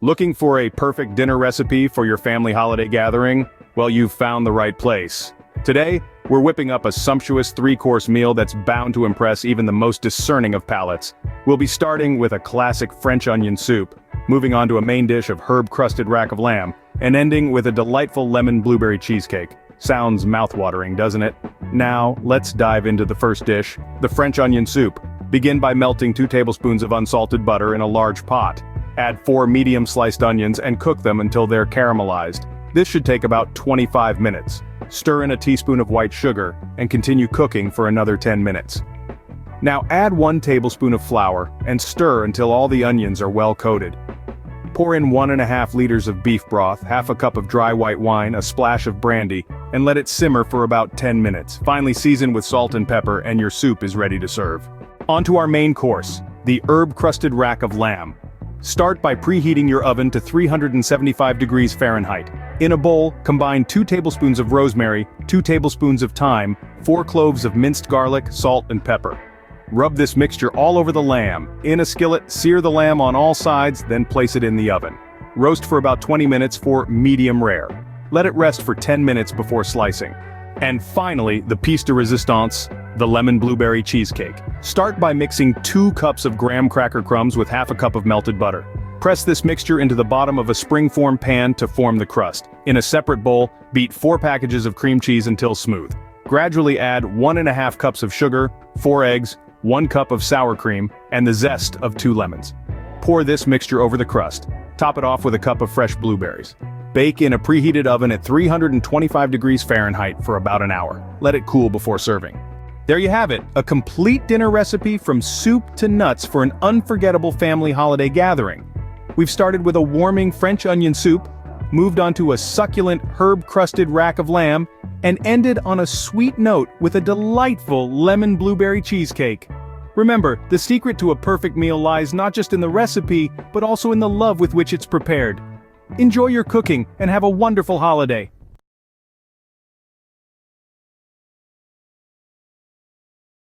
Looking for a perfect dinner recipe for your family holiday gathering? Well, you've found the right place. Today, we're whipping up a sumptuous three-course meal that's bound to impress even the most discerning of palates. We'll be starting with a classic French onion soup, moving on to a main dish of herb-crusted rack of lamb, and ending with a delightful lemon blueberry cheesecake. Sounds mouthwatering, doesn't it? Now, let's dive into the first dish, the French onion soup. Begin by melting 2 tablespoons of unsalted butter in a large pot. Add 4 medium-sliced onions and cook them until they're caramelized. This should take about 25 minutes. Stir in a teaspoon of white sugar and continue cooking for another 10 minutes. Now add 1 tablespoon of flour and stir until all the onions are well coated. Pour in 1.5 liters of beef broth, half a cup of dry white wine, a splash of brandy, and let it simmer for about 10 minutes. Finally season with salt and pepper and your soup is ready to serve. On to our main course, the herb-crusted rack of lamb. Start by preheating your oven to 375 degrees Fahrenheit. In a bowl, combine 2 tablespoons of rosemary, 2 tablespoons of thyme, 4 cloves of minced garlic, salt and pepper. Rub this mixture all over the lamb. In a skillet, sear the lamb on all sides, then place it in the oven. Roast for about 20 minutes for medium rare. Let it rest for 10 minutes before slicing. And finally, the piece de resistance, the lemon blueberry cheesecake. Start by mixing 2 cups of graham cracker crumbs with half a cup of melted butter. Press this mixture into the bottom of a spring-form pan to form the crust. In a separate bowl, beat 4 packages of cream cheese until smooth. Gradually add 1.5 cups of sugar, 4 eggs, 1 cup of sour cream, and the zest of 2 lemons. Pour this mixture over the crust. Top it off with a cup of fresh blueberries. Bake in a preheated oven at 325 degrees Fahrenheit for about an hour. Let it cool before serving. There you have it, a complete dinner recipe from soup to nuts for an unforgettable family holiday gathering. We've started with a warming French onion soup, moved on to a succulent herb-crusted rack of lamb, and ended on a sweet note with a delightful lemon blueberry cheesecake. Remember, the secret to a perfect meal lies not just in the recipe, but also in the love with which it's prepared. Enjoy your cooking and have a wonderful holiday.